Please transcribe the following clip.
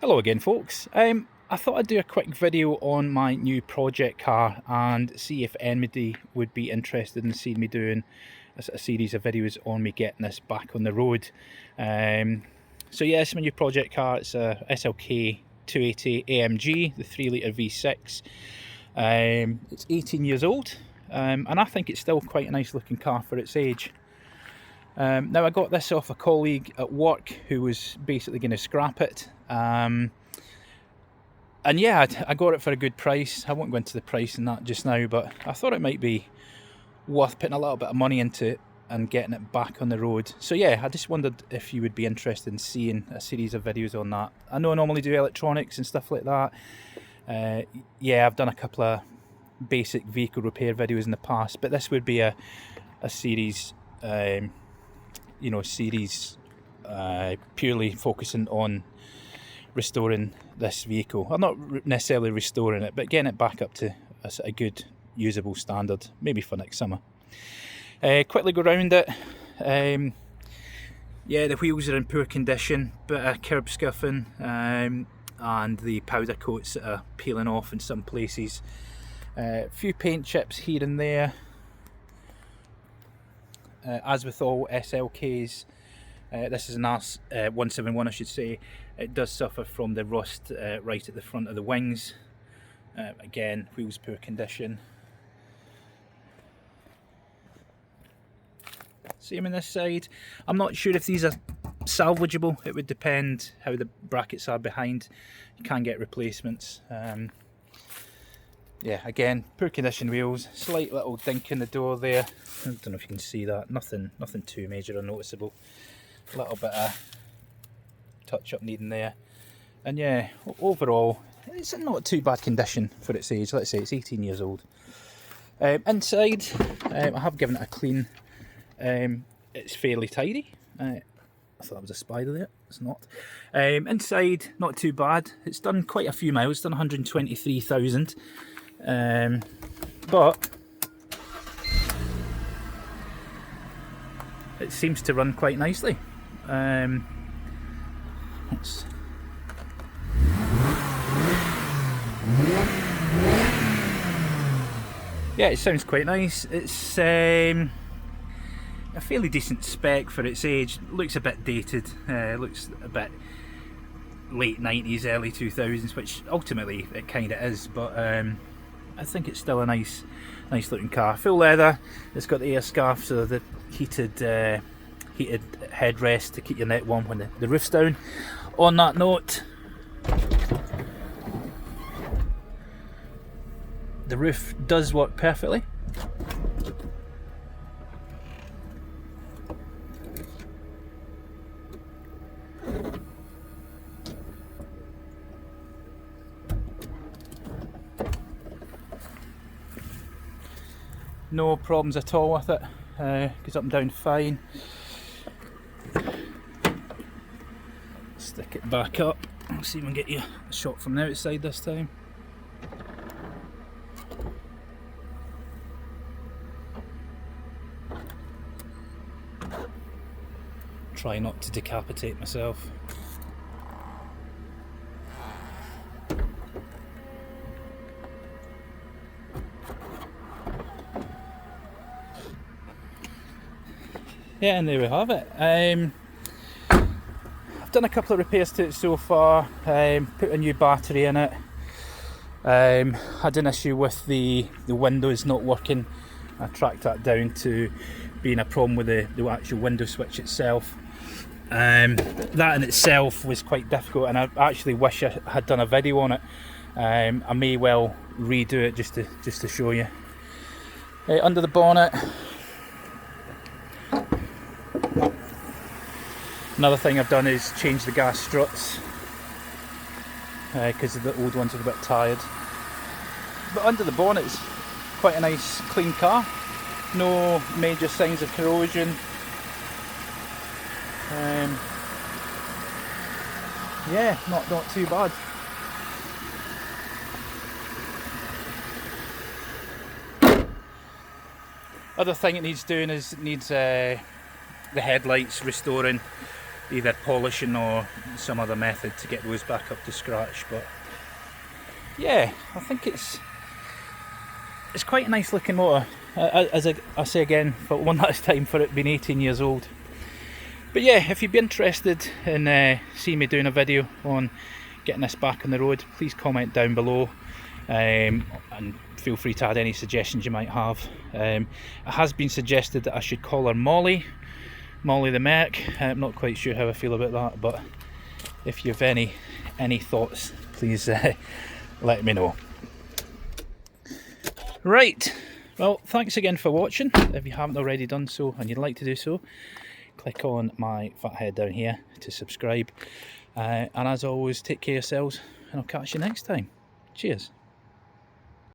Hello again, folks. I thought I'd do a quick video on my new project car and see if anybody would be interested in seeing me doing a series of videos on me getting this back on the road. So yeah, it's my new project car. It's a SLK 280 AMG, the 3 litre V6. It's 18 years old, and I think it's still quite a nice looking car for its age. Now, I got this off a colleague at work who was basically going to scrap it. And yeah, I got it for a good price. I won't go into the price and that just now, but I thought it might be worth putting a little bit of money into it and getting it back on the road. So yeah, I just wondered if you would be interested in seeing a series of videos on that. I know I normally do electronics and stuff like that. Yeah, I've done a couple of basic vehicle repair videos in the past, but this would be a series, purely focusing on restoring this vehicle. I'm not necessarily restoring it, but getting it back up to a good usable standard, maybe for next summer. Quickly go around it. Yeah, the wheels are in poor condition, bit of curb scuffing, and the powder coats are peeling off in some places. A few paint chips here and there. As with all SLKs, this is an R171, I should say. It does suffer from the rust right at the front of the wings. Again, wheels poor condition. Same on this side. I'm not sure if these are salvageable. It would depend how the brackets are behind. You can get replacements. Yeah, again, poor condition wheels. Slight little dink in the door there. I don't know if you can see that. Nothing too major or noticeable. A little bit of touch up needing there. And yeah, overall, it's in not too bad condition for its age. Let's say it's 18 years old. Inside, I have given it a clean. It's fairly tidy. I thought that was a spider there. It's not. Inside, not too bad. It's done quite a few miles. It's done 123,000. But it seems to run quite nicely. Yeah, it sounds quite nice. It's a fairly decent spec for its age. Looks a bit dated. Looks a bit late 90s, early 2000s, which ultimately it kind of is. But I think it's still a nice looking car. Full leather. It's got the air scarf, so the heated headrest to keep your neck warm when the roof's down. On that note, the roof does work perfectly. No problems at all with it. Goes up and down fine. Stick it back up. Let's see if we can get you a shot from the outside this time. Try not to decapitate myself. Yeah, and there we have it. I've done a couple of repairs to it so far. Put a new battery in it. Had an issue with the windows not working. I tracked that down to being a problem with the actual window switch itself. That in itself was quite difficult, and I actually wish I had done a video on it. I may well redo it just to show you. Under the bonnet, another thing I've done is change the gas struts because the old ones are a bit tired. But under the bonnet, it's quite a nice clean car. No major signs of corrosion. Yeah, not too bad. Other thing it needs doing is it needs the headlights restoring. either polishing or some other method to get those back up to scratch. But yeah, I think it's quite a nice looking motor, as I say again for one last time, for it being 18 years old. But yeah, if you'd be interested in seeing me doing a video on getting this back on the road, please comment down below, and feel free to add any suggestions you might have. It has been suggested that I should call her Molly the Merc. I'm not quite sure how I feel about that, but if you have any thoughts, please let me know. Right, well, thanks again for watching. If you haven't already done so and you'd like to do so, click on my fat head down here to subscribe. And as always, take care of yourselves, and I'll catch you next time. Cheers.